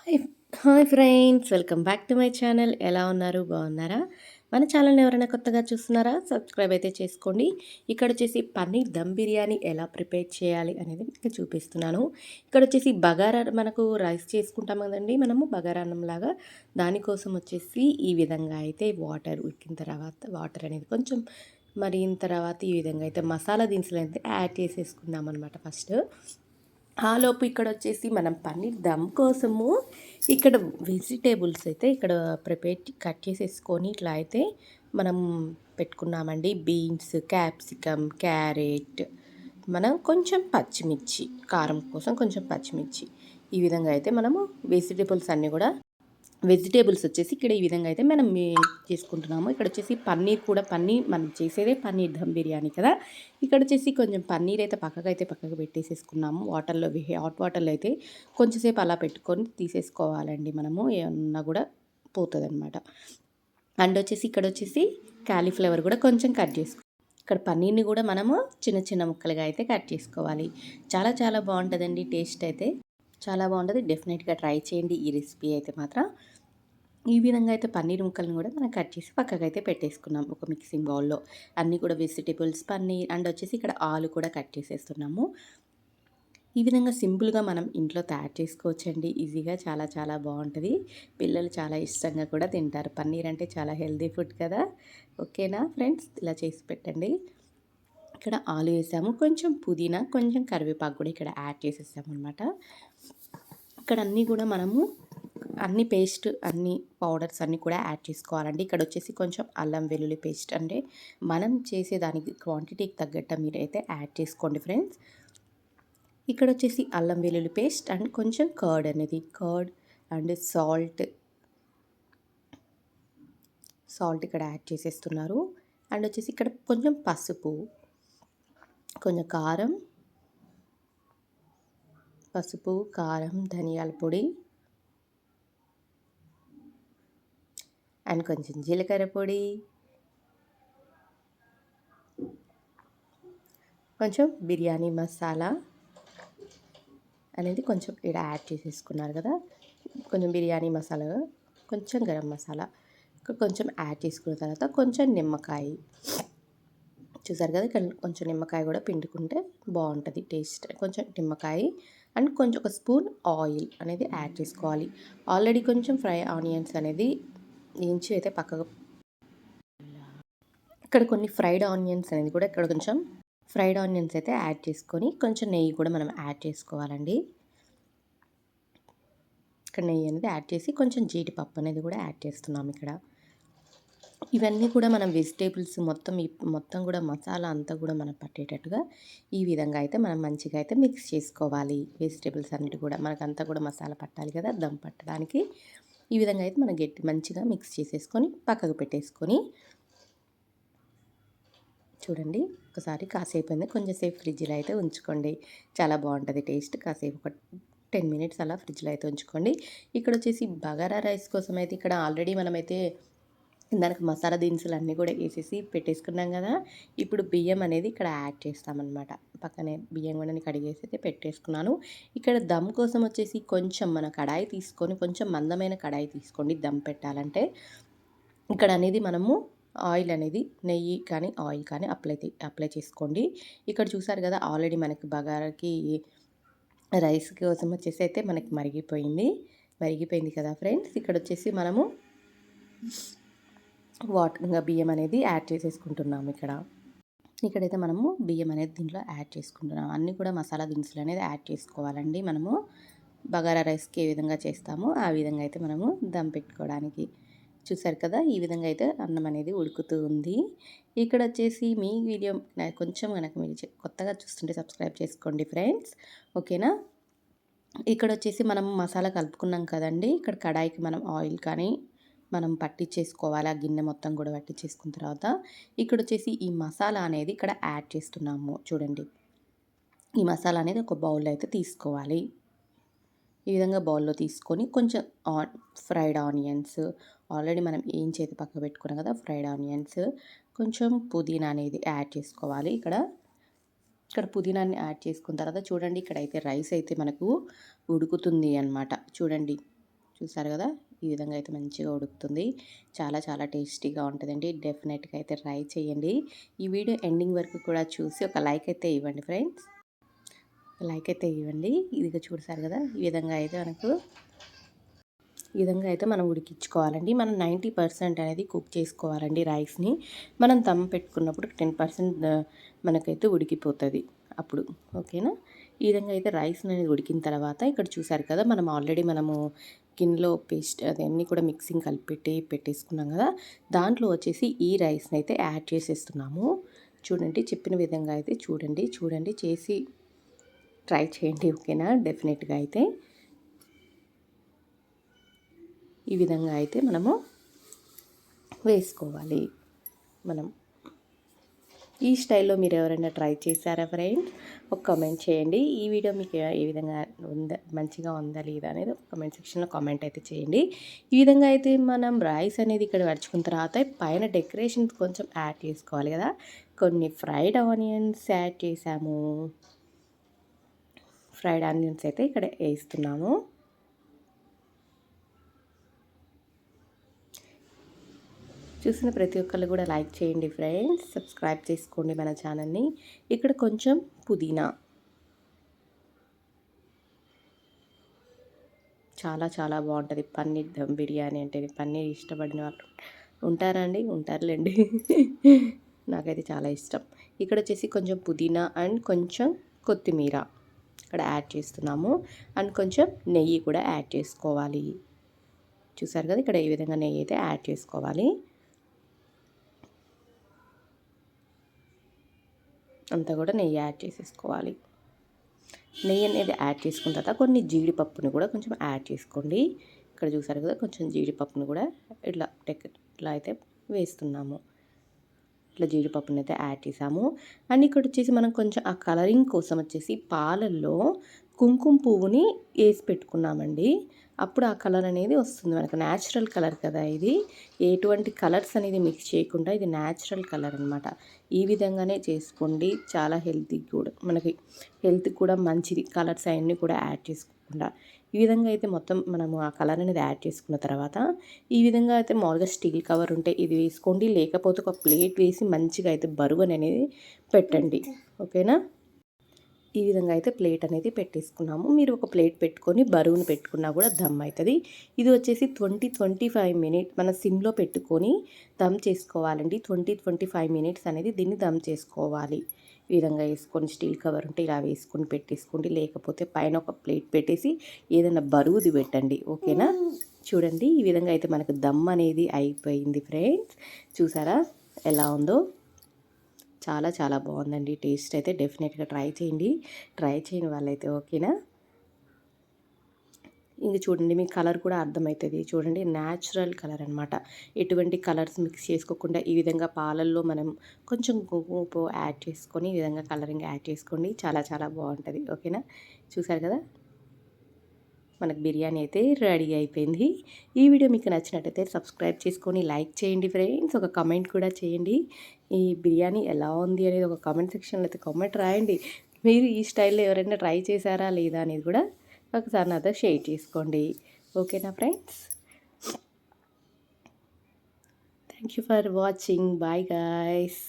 Hi hi friends, welcome back to my channel. ఎలా ఉన్నారు? బాగున్నారా? మన ఛానల్ని ఎవరైనా కొత్తగా చూస్తున్నారా? సబ్స్క్రైబ్ అయితే చేసుకోండి. ఇక్కడ వచ్చేసి పన్నీర్ దమ్ బిర్యానీ ఎలా ప్రిపేర్ చేయాలి అనేది మీకు చూపిస్తున్నాను. ఇక్కడ వచ్చేసి బగారా మనకు రైస్ చేసుకుంటాం కదండి, మనము బగారా అన్నం లాగా. దానికోసం వచ్చేసి ఈ విధంగా అయితే వాటర్ ఉడికిన తర్వాత వాటర్ అనేది కొంచెం మరిగిన తర్వాత ఈ విధంగా అయితే మసాలా దినుసులు అయితే యాడ్ చేసేసుకుందాం అనమాట ఫస్ట్. ఆలోపు ఇక్కడ వచ్చేసి మనం పన్నీర్ దమ్ కోసము ఇక్కడ వెజిటేబుల్స్ అయితే ఇక్కడ కట్ చేసేసుకొని ఇట్లా అయితే మనం పెట్టుకున్నామండి. బీన్స్, క్యాప్సికమ్, క్యారెట్, మనం కొంచెం పచ్చిమిర్చి, కారం కోసం కొంచెం పచ్చిమిర్చి, ఈ విధంగా అయితే మనము వెజిటేబుల్స్ అన్నీ కూడా వెజిటేబుల్స్ వచ్చేసి ఇక్కడ ఈ విధంగా అయితే మనం చేసుకుంటున్నాము. ఇక్కడ వచ్చేసి పన్నీర్ మనం చేసేదే పన్నీర్ దమ్ బిర్యానీ కదా. ఇక్కడ వచ్చేసి కొంచెం పన్నీర్ అయితే పక్కకు పెట్టేసేసుకున్నాము. హాట్ వాటర్లో అయితే కొంచెంసేపు అలా పెట్టుకొని తీసేసుకోవాలండి. మనము ఏమన్నా కూడా పోతుంది అనమాట. అండ్ వచ్చేసి ఇక్కడ వచ్చేసి కాలీఫ్లవర్ కూడా కొంచెం కట్ చేసుకోవాలి. ఇక్కడ పన్నీర్ని కూడా మనము చిన్న చిన్న ముక్కలుగా అయితే కట్ చేసుకోవాలి. చాలా చాలా బాగుంటుందండి. టేస్ట్ అయితే చాలా బాగుంటుంది. డెఫినెట్గా ట్రై చేయండి ఈ రెసిపీ అయితే మాత్రం. ఈ విధంగా అయితే పన్నీర్ ముక్కలను కూడా మనం కట్ చేసి పక్కకైతే పెట్టేసుకున్నాం ఒక మిక్సింగ్ బౌల్లో. అన్నీ కూడా వెజిటేబుల్స్, పన్నీర్ అండ్ వచ్చేసి ఇక్కడ ఆలు కూడా కట్ చేసేస్తున్నాము. ఈ విధంగా సింపుల్గా మనం ఇంట్లో తయారు చేసుకోవచ్చండి ఈజీగా. చాలా చాలా బాగుంటుంది. పిల్లలు చాలా ఇష్టంగా కూడా తింటారు. పన్నీర్ అంటే చాలా హెల్తీ ఫుడ్ కదా. ఓకేనా ఫ్రెండ్స్, ఇలా చేసి పెట్టండి. ఇక్కడ ఆలు వేసాము, కొంచెం పుదీనా, కొంచెం కరివేపాకు కూడా ఇక్కడ యాడ్ చేసేసాము అనమాట. ఇక్కడ అన్నీ కూడా మనము అన్ని పౌడర్స్ అన్నీ కూడా యాడ్ చేసుకోవాలండి. ఇక్కడ వచ్చేసి కొంచెం అల్లం వెల్లుల్లి పేస్ట్, అంటే మనం చేసేదానికి క్వాంటిటీకి తగ్గట్టు మీరైతే యాడ్ చేసుకోండి ఫ్రెండ్స్. ఇక్కడ వచ్చేసి అల్లం వెల్లుల్లి పేస్ట్ అండ్ కొంచెం కర్డ్ అండ్ సాల్ట్ ఇక్కడ యాడ్ చేసేస్తున్నారు. అండ్ వచ్చేసి ఇక్కడ కొంచెం పసుపు, కొంచెం కారం, ధనియాల పొడి అండ్ కొంచెం జీలకర్ర పొడి, కొంచెం బిర్యానీ మసాలా అనేది కొంచెం ఇక్కడ యాడ్ చేసేసుకున్నారు కదా. కొంచెం బిర్యానీ మసాలా, కొంచెం గరం మసాలా కొంచెం యాడ్ చేసుకున్న తర్వాత కొంచెం నిమ్మకాయ, చూసారు కదా. ఇక్కడ కొంచెం నిమ్మకాయ కూడా పిండుకుంటే బాగుంటుంది టేస్ట్. కొంచెం నిమ్మకాయ అండ్ కొంచెం ఒక స్పూన్ ఆయిల్ అనేది యాడ్ చేసుకోవాలి. ఆల్రెడీ కొంచెం ఫ్రై ఆనియన్స్ అనేది వేయించి అయితే పక్కకు. ఇక్కడ కొన్ని ఫ్రైడ్ ఆనియన్స్ అనేది కూడా ఇక్కడ కొంచెం ఫ్రైడ్ ఆనియన్స్ అయితే యాడ్ చేసుకొని కొంచెం నెయ్యి కూడా మనం యాడ్ చేసుకోవాలండి. ఇక్కడ నెయ్యి అనేది యాడ్ చేసి కొంచెం జీడిపప్పు అనేది కూడా యాడ్ చేస్తున్నాం ఇక్కడ. ఇవన్నీ కూడా మనం వెజిటేబుల్స్ మొత్తం కూడా మసాలా అంతా కూడా మనం పట్టేటట్టుగా ఈ విధంగా అయితే మనం మంచిగా అయితే మిక్స్ చేసుకోవాలి. వెజిటేబుల్స్ అన్నిటి కూడా మనకంతా కూడా మసాలా పట్టాలి కదా, దమ్ పట్టడానికి. ఈ విధంగా అయితే మనం మంచిగా మిక్స్ చేసేసుకొని పక్కకు పెట్టేసుకొని చూడండి. ఒకసారి కాసేపు కొంచెం కొంచెంసేపు ఫ్రిడ్జ్లో అయితే ఉంచుకోండి. చాలా బాగుంటుంది టేస్ట్. కాసేపు ఒక 10 మినిట్స్ అలా ఫ్రిడ్జ్లో అయితే ఉంచుకోండి. ఇక్కడ వచ్చేసి బగారా రైస్ కోసం అయితే ఇక్కడ ఆల్రెడీ మనమైతే దానికి మసాలా దినుసులు అన్నీ కూడా వేసేసి పెట్టేసుకున్నాం కదా. ఇప్పుడు బియ్యం అనేది ఇక్కడ యాడ్ చేస్తామన్నమాట. పక్కనే బియ్యం కూడా కడిగేసి అయితే పెట్టేసుకున్నాను. ఇక్కడ దమ్ కోసం వచ్చేసి కొంచెం మన కడాయి తీసుకొని, కొంచెం మందమైన కడాయి తీసుకోండి దమ్ పెట్టాలంటే. ఇక్కడ అనేది మనము ఆయిల్ అనేది నెయ్యి కానీ ఆయిల్ కానీ అప్లై చేసుకోండి. ఇక్కడ చూసారు కదా, ఆల్రెడీ మనకి బగారాకి రైస్ కోసం వచ్చేసి అయితే మనకి మరిగిపోయింది కదా ఫ్రెండ్స్. ఇక్కడ వచ్చేసి మనము బియ్యం అనేది యాడ్ చేసేసుకుంటున్నాము. ఇక్కడైతే మనము బియ్యం అనేది దీంట్లో యాడ్ చేసుకుంటున్నాము. అన్నీ కూడా మసాలా దినుసులు అనేది యాడ్ చేసుకోవాలండి. మనము బగారా రైస్కి ఏ విధంగా చేస్తామో ఆ విధంగా అయితే మనము దమ్ పెట్టుకోవడానికి. చూసారు కదా, ఈ విధంగా అయితే అన్నం అనేది ఉడుకుతూ ఉంది. ఇక్కడ వచ్చేసి మీ వీడియో కొంచెం కనుక మీరు కొత్తగా చూస్తుంటే సబ్స్క్రైబ్ చేసుకోండి ఫ్రెండ్స్. ఓకేనా. ఇక్కడ వచ్చేసి మనం మసాలా కలుపుకున్నాం కదండి. ఇక్కడ కడాయికి మనం ఆయిల్ కానీ మనం పట్టించేసుకోవాలి. ఆ గిన్నె మొత్తం కూడా పట్టించేసుకున్న తర్వాత ఇక్కడ వచ్చేసి ఈ మసాలా అనేది ఇక్కడ యాడ్ చేస్తున్నాము. చూడండి, ఈ మసాలా అనేది ఒక బౌల్లో అయితే తీసుకోవాలి. ఈ విధంగా బౌల్లో తీసుకొని కొంచెం ఫ్రైడ్ ఆనియన్స్, ఆల్రెడీ మనం ఏం చేతి పక్క పెట్టుకున్నాం కదా ఫ్రైడ్ ఆనియన్స్, కొంచెం పుదీనా అనేది యాడ్ చేసుకోవాలి. ఇక్కడ పుదీనాన్ని యాడ్ చేసుకున్న తర్వాత చూడండి, ఇక్కడైతే రైస్ అయితే మనకు ఉడుకుతుంది అన్నమాట. చూడండి, చూసారు కదా, ఈ విధంగా అయితే మంచిగా ఉడుకుతుంది. చాలా చాలా టేస్టీగా ఉంటుందండి. డెఫినెట్గా అయితే ట్రై చేయండి. ఈ వీడియో ఎండింగ్ వరకు కూడా చూసి ఒక లైక్ అయితే ఇవ్వండి ఫ్రెండ్స్. లైక్ అయితే ఇవ్వండి. ఇదిగో చూసారు కదా, ఈ విధంగా అయితే మనం ఉడికించుకోవాలండి. మనం 90% అనేది కుక్ చేసుకోవాలండి రైస్ని. మనం దమ్ పెట్టుకున్నప్పుడు 10% మనకైతే ఉడికిపోతుంది అప్పుడు. ఓకేనా? ఈ విధంగా అయితే రైస్ అనేది ఉడికిన తర్వాత ఇక్కడ చూసారు కదా, మనము గిన్నెలో పేస్ట్ అదన్నీ కూడా మిక్సింగ్ కలిపి పెట్టేసుకున్నాం కదా, దాంట్లో వచ్చేసి ఈ రైస్ని అయితే యాడ్ చేసేస్తున్నాము. చూడండి, చెప్పిన విధంగా అయితే చూడండి చేసి ట్రై చేయండి. ఓకేనా? డెఫినెట్గా అయితే ఈ విధంగా అయితే మనము వేసుకోవాలి. ఈ స్టైల్లో మీరు ఎవరైనా ట్రై చేశారా ఫ్రెండ్స్? ఒక కామెంట్ చేయండి. ఈ వీడియో మీకు ఏ విధంగా మంచిగా ఉందా లేదా అనేది ఒక కామెంట్ సెక్షన్లో కామెంట్ అయితే చేయండి. ఈ విధంగా అయితే మనం రైస్ అనేది ఇక్కడ వడుచుకున్న తర్వాత పైన డెకరేషన్ కొంచెం యాడ్ చేసుకోవాలి కదా. కొన్ని ఫ్రైడ్ ఆనియన్స్ యాడ్ చేసాము. ఫ్రైడ్ ఆనియన్స్ అయితే ఇక్కడ వేస్తున్నాము. చూసిన ప్రతి ఒక్కళ్ళు కూడా లైక్ చేయండి ఫ్రెండ్స్. సబ్స్క్రైబ్ చేసుకోండి మన ఛానల్ని. ఇక్కడ కొంచెం పుదీనా, చాలా చాలా బాగుంటుంది పన్నీర్ దమ్ బిర్యానీ అంటే. పన్నీర్ ఇష్టపడిన వాళ్ళు ఉంటారండి, ఉంటారులేండి. నాకైతే చాలా ఇష్టం. ఇక్కడ వచ్చేసి కొంచెం పుదీనా అండ్ కొంచెం కొత్తిమీర ఇక్కడ యాడ్ చేస్తున్నాము. అండ్ కొంచెం నెయ్యి కూడా యాడ్ చేసుకోవాలి. చూసారు కదా, ఇక్కడ ఈ విధంగా నెయ్యి అయితే యాడ్ చేసుకోవాలి. అంతా కూడా నెయ్యి యాడ్ చేసేసుకోవాలి. నెయ్యి అనేది యాడ్ చేసుకున్న తర్వాత కొన్ని జీడిపప్పుని కూడా కొంచెం యాడ్ చేసుకోండి. ఇక్కడ చూసారు కదా, కొంచెం జీడిపప్పును కూడా ఇట్లా అయితే వేస్తున్నాము. ఇట్లా జీడిపప్పుని అయితే యాడ్ చేసాము. అండ్ ఇక్కడ వచ్చేసి మనం కొంచెం ఆ కలరింగ్ కోసం వచ్చేసి పాలల్లో కుంకుమ పువ్వుని వేసి పెట్టుకున్నామండి. అప్పుడు ఆ కలర్ అనేది వస్తుంది మనకు. న్యాచురల్ కలర్ కదా ఇది. ఎటువంటి కలర్స్ అనేది మిక్స్ చేయకుండా ఇది న్యాచురల్ కలర్ అనమాట. ఈ విధంగానే చేసుకోండి. చాలా మనకి హెల్త్కి కూడా మంచిది. కలర్స్ అవన్నీ కూడా యాడ్ చేసుకోకుండా ఈ విధంగా అయితే మొత్తం మనము ఆ కలర్ అనేది యాడ్ చేసుకున్న తర్వాత ఈ విధంగా అయితే మామూలుగా స్టీల్ కవర్ ఉంటే ఇది వేసుకోండి. లేకపోతే ఒక ప్లేట్ వేసి మంచిగా అయితే బరువు అనేది పెట్టండి. ఓకేనా? ఈ విధంగా అయితే ప్లేట్ అనేది పెట్టేసుకున్నాము. మీరు ఒక ప్లేట్ పెట్టుకొని బరువును పెట్టుకున్నా కూడా దమ్ అవుతుంది. ఇది వచ్చేసి 20-25 మినిట్స్ మన సిమ్లో పెట్టుకొని దమ్ చేసుకోవాలండి. 20-25 మినిట్స్ అనేది దీన్ని దమ్ చేసుకోవాలి. ఈ విధంగా వేసుకొని స్టీల్ కవర్ ఉంటే ఇలా వేసుకొని పెట్టేసుకోండి. లేకపోతే పైన ఒక ప్లేట్ పెట్టేసి ఏదైనా బరువుది పెట్టండి. ఓకేనా? చూడండి, ఈ విధంగా అయితే మనకు దమ్ అనేది అయిపోయింది ఫ్రెండ్స్. చూసారా ఎలా ఉందో? చాలా చాలా బాగుందండి. టేస్ట్ అయితే డెఫినెట్గా ట్రై చేయండి. ట్రై చేయని వాళ్ళైతే ఓకేనా? ఇంక చూడండి, మీకు కలర్ కూడా అర్థమవుతుంది. చూడండి, న్యాచురల్ కలర్ అనమాట. ఎటువంటి కలర్స్ మిక్స్ చేసుకోకుండా ఈ విధంగా పాలల్లో మనం కొంచెం కుంకుమ యాడ్ చేసుకొని ఈ విధంగా కలరింగ్ యాడ్ చేసుకోండి. చాలా చాలా బాగుంటుంది. ఓకేనా? చూసారు కదా, మనకు బిర్యానీ అయితే రెడీ అయిపోయింది. ఈ వీడియో మీకు నచ్చినట్టయితే సబ్స్క్రైబ్ చేసుకొని లైక్ చేయండి ఫ్రెండ్స్. ఒక కమెంట్ కూడా చేయండి. ఈ బిర్యానీ ఎలా ఉంది అనేది ఒక కామెంట్ సెక్షన్లో అయితే కామెంట్ రాయండి. మీరు ఈ స్టైల్లో ఎవరైనా ట్రై చేశారా లేదా అనేది కూడా ఒకసారి నాతో షేర్ చేసుకోండి. ఓకేనా friends? Thank you for watching. Bye guys.